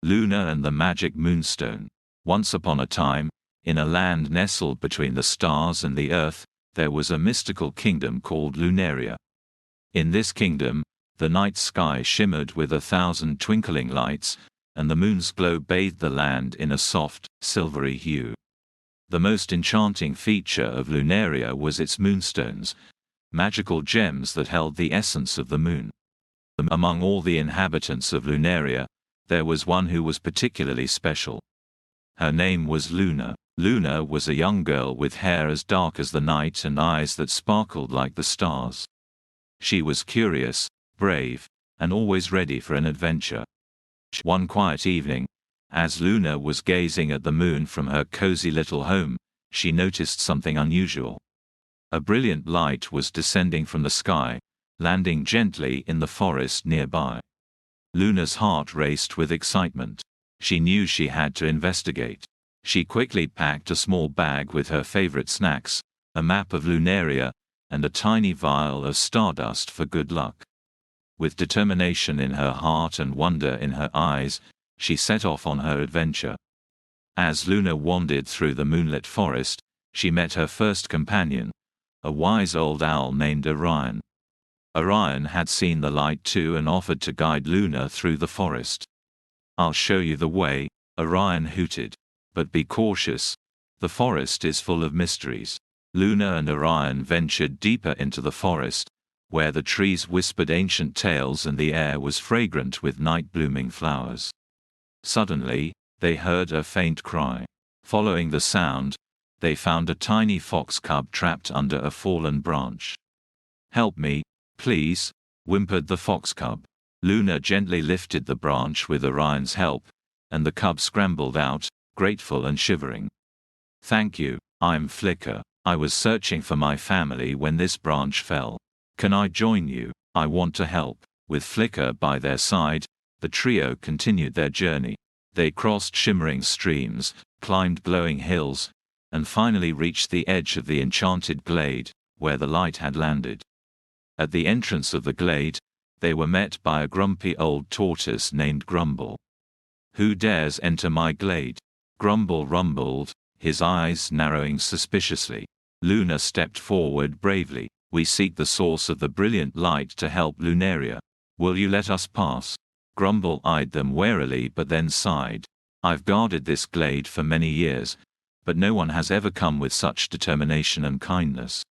Luna and the Magic Moonstone. Once upon a time, in a land nestled between the stars and the earth, there was a mystical kingdom called Lunaria. In this kingdom, the night sky shimmered with 1,000 twinkling lights, and the moon's glow bathed the land in a soft, silvery hue. The most enchanting feature of Lunaria was its moonstones, magical gems that held the essence of the moon. Among all the inhabitants of Lunaria, there was one who was particularly special. Her name was Luna. Luna was a young girl with hair as dark as the night and eyes that sparkled like the stars. She was curious, brave, and always ready for an adventure. One quiet evening, as Luna was gazing at the moon from her cozy little home, she noticed something unusual. A brilliant light was descending from the sky, landing gently in the forest nearby. Luna's heart raced with excitement. She knew she had to investigate. She quickly packed a small bag with her favorite snacks, a map of Lunaria, and a tiny vial of stardust for good luck. With determination in her heart and wonder in her eyes, she set off on her adventure. As Luna wandered through the moonlit forest, she met her first companion, a wise old owl named Orion. Orion had seen the light too and offered to guide Luna through the forest. "I'll show you the way," Orion hooted. "But be cautious. The forest is full of mysteries." Luna and Orion ventured deeper into the forest, where the trees whispered ancient tales and the air was fragrant with night-blooming flowers. Suddenly, they heard a faint cry. Following the sound, they found a tiny fox cub trapped under a fallen branch. "Help me, please," whimpered the fox cub. Luna gently lifted the branch with Orion's help, and the cub scrambled out, grateful and shivering. "Thank you, I'm Flicker. I was searching for my family when this branch fell. Can I join you? I want to help." With Flicker by their side, the trio continued their journey. They crossed shimmering streams, climbed glowing hills, and finally reached the edge of the enchanted glade, where the light had landed. At the entrance of the glade, they were met by a grumpy old tortoise named Grumble. "Who dares enter my glade?" Grumble rumbled, his eyes narrowing suspiciously. Luna stepped forward bravely. "We seek the source of the brilliant light to help Lunaria. Will you let us pass?" Grumble eyed them warily but then sighed. "I've guarded this glade for many years, but no one has ever come with such determination and kindness.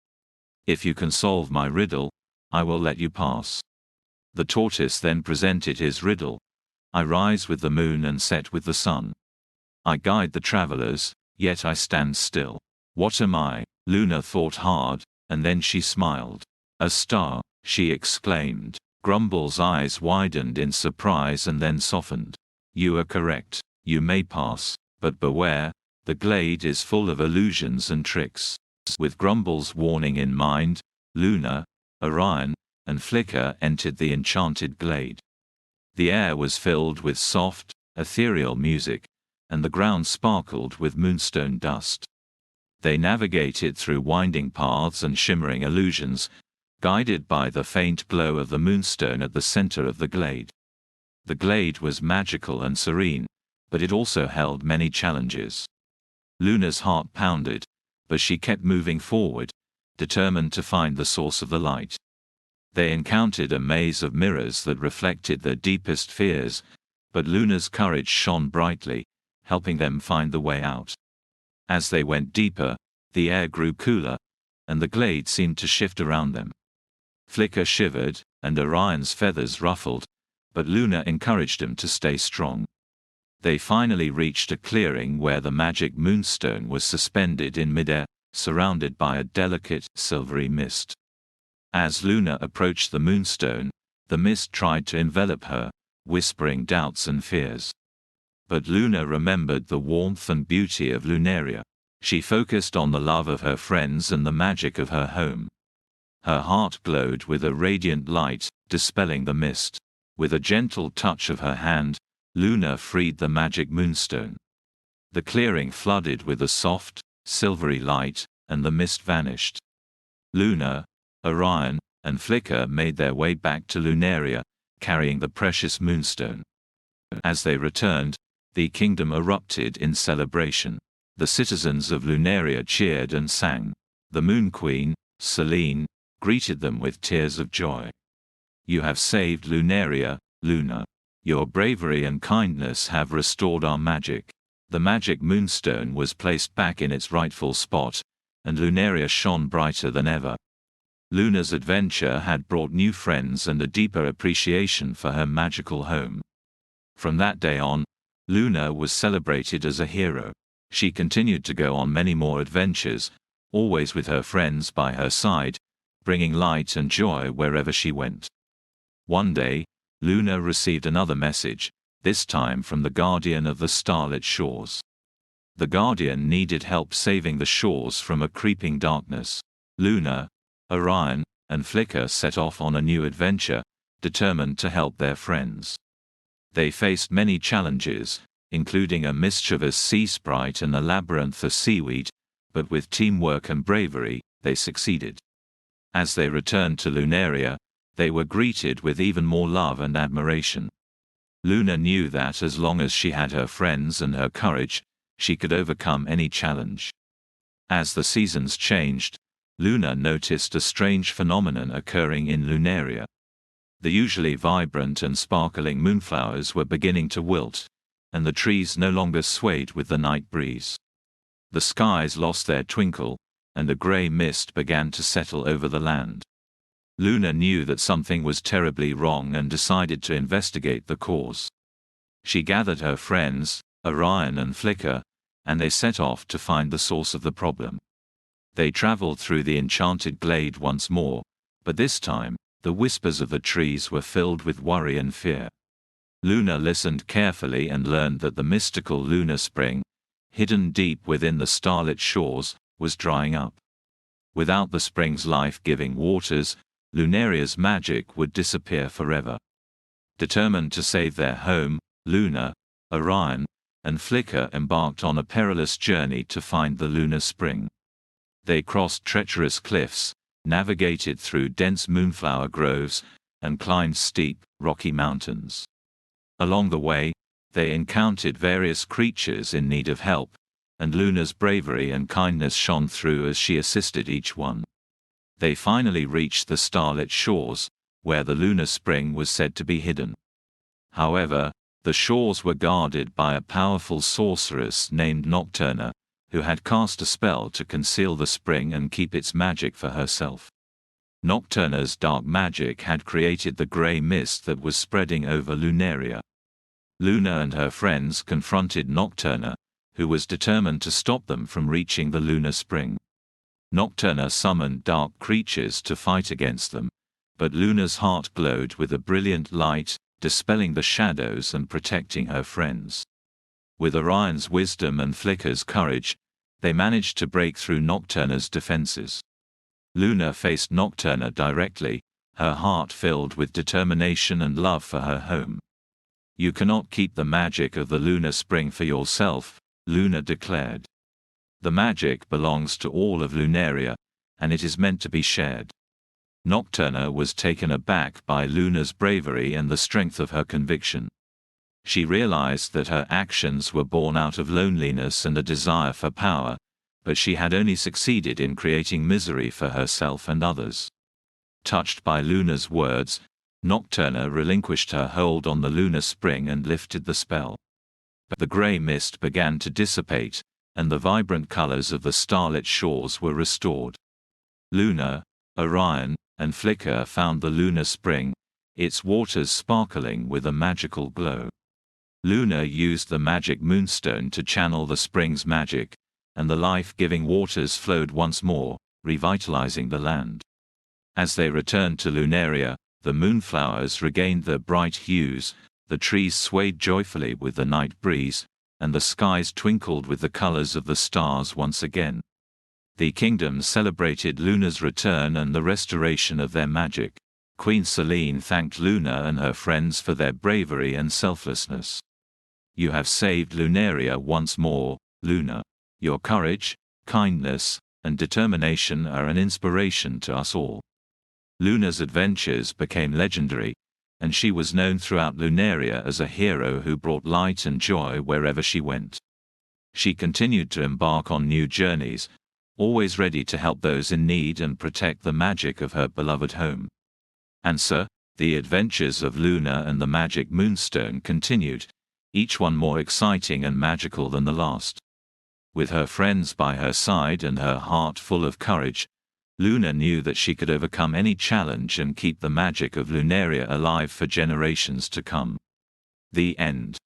If you can solve my riddle, I will let you pass." The tortoise then presented his riddle. "I rise with the moon and set with the sun. I guide the travelers, yet I stand still. What am I?" Luna thought hard, and then she smiled. "A star," she exclaimed. Grumble's eyes widened in surprise and then softened. "You are correct. You may pass, but beware, the glade is full of illusions and tricks." With Grumble's warning in mind, Luna, Orion, and Flicker entered the enchanted glade. The air was filled with soft, ethereal music, and the ground sparkled with moonstone dust. They navigated through winding paths and shimmering illusions, guided by the faint glow of the moonstone at the center of the glade. The glade was magical and serene, but it also held many challenges. Luna's heart pounded, but she kept moving forward, determined to find the source of the light. They encountered a maze of mirrors that reflected their deepest fears, but Luna's courage shone brightly, helping them find the way out. As they went deeper, the air grew cooler, and the glade seemed to shift around them. Flicker shivered, and Orion's feathers ruffled, but Luna encouraged him to stay strong. They finally reached a clearing where the magic moonstone was suspended in midair, surrounded by a delicate, silvery mist. As Luna approached the moonstone, the mist tried to envelop her, whispering doubts and fears. But Luna remembered the warmth and beauty of Lunaria. She focused on the love of her friends and the magic of her home. Her heart glowed with a radiant light, dispelling the mist. With a gentle touch of her hand, Luna freed the magic moonstone. The clearing flooded with a soft, silvery light, and the mist vanished. Luna, Orion, and Flicker made their way back to Lunaria, carrying the precious moonstone. As they returned, the kingdom erupted in celebration. The citizens of Lunaria cheered and sang. The Moon Queen, Selene, greeted them with tears of joy. "You have saved Lunaria, Luna. Your bravery and kindness have restored our magic." The magic Moonstone was placed back in its rightful spot, and Lunaria shone brighter than ever. Luna's adventure had brought new friends and a deeper appreciation for her magical home. From that day on, Luna was celebrated as a hero. She continued to go on many more adventures, always with her friends by her side, bringing light and joy wherever she went. One day, Luna received another message, this time from the guardian of the starlit shores. The guardian needed help saving the shores from a creeping darkness. Luna, Orion, and Flicker set off on a new adventure, determined to help their friends. They faced many challenges, including a mischievous sea sprite and a labyrinth of seaweed, but with teamwork and bravery, they succeeded. As they returned to Lunaria, they were greeted with even more love and admiration. Luna knew that as long as she had her friends and her courage, she could overcome any challenge. As the seasons changed, Luna noticed a strange phenomenon occurring in Lunaria. The usually vibrant and sparkling moonflowers were beginning to wilt, and the trees no longer swayed with the night breeze. The skies lost their twinkle, and a gray mist began to settle over the land. Luna knew that something was terribly wrong and decided to investigate the cause. She gathered her friends, Orion and Flicker, and they set off to find the source of the problem. They traveled through the enchanted glade once more, but this time, the whispers of the trees were filled with worry and fear. Luna listened carefully and learned that the mystical lunar spring, hidden deep within the starlit shores, was drying up. Without the spring's life-giving waters, Lunaria's magic would disappear forever. Determined to save their home, Luna, Orion, and Flicker embarked on a perilous journey to find the lunar spring. They crossed treacherous cliffs, navigated through dense moonflower groves, and climbed steep, rocky mountains. Along the way, they encountered various creatures in need of help, and Luna's bravery and kindness shone through as she assisted each one. They finally reached the starlit shores, where the lunar spring was said to be hidden. However, the shores were guarded by a powerful sorceress named Nocturna, who had cast a spell to conceal the spring and keep its magic for herself. Nocturna's dark magic had created the gray mist that was spreading over Lunaria. Luna and her friends confronted Nocturna, who was determined to stop them from reaching the lunar spring. Nocturna summoned dark creatures to fight against them, but Luna's heart glowed with a brilliant light, dispelling the shadows and protecting her friends. With Orion's wisdom and Flicker's courage, they managed to break through Nocturna's defenses. Luna faced Nocturna directly, her heart filled with determination and love for her home. "You cannot keep the magic of the lunar spring for yourself," Luna declared. "The magic belongs to all of Lunaria, and it is meant to be shared." Nocturna was taken aback by Luna's bravery and the strength of her conviction. She realized that her actions were born out of loneliness and a desire for power, but she had only succeeded in creating misery for herself and others. Touched by Luna's words, Nocturna relinquished her hold on the lunar spring and lifted the spell. The gray mist began to dissipate, and the vibrant colors of the starlit shores were restored. Luna, Orion, and Flicker found the lunar spring, its waters sparkling with a magical glow. Luna used the magic Moonstone to channel the spring's magic, and the life-giving waters flowed once more, revitalizing the land. As they returned to Lunaria, the moonflowers regained their bright hues, the trees swayed joyfully with the night breeze, and the skies twinkled with the colors of the stars once again. The kingdom celebrated Luna's return and the restoration of their magic. Queen Selene thanked Luna and her friends for their bravery and selflessness. "You have saved Lunaria once more, Luna. Your courage, kindness, and determination are an inspiration to us all." Luna's adventures became legendary, and she was known throughout Lunaria as a hero who brought light and joy wherever she went. She continued to embark on new journeys, always ready to help those in need and protect the magic of her beloved home. And so, the adventures of Luna and the magic Moonstone continued, each one more exciting and magical than the last. With her friends by her side and her heart full of courage, Luna knew that she could overcome any challenge and keep the magic of Lunaria alive for generations to come. The end.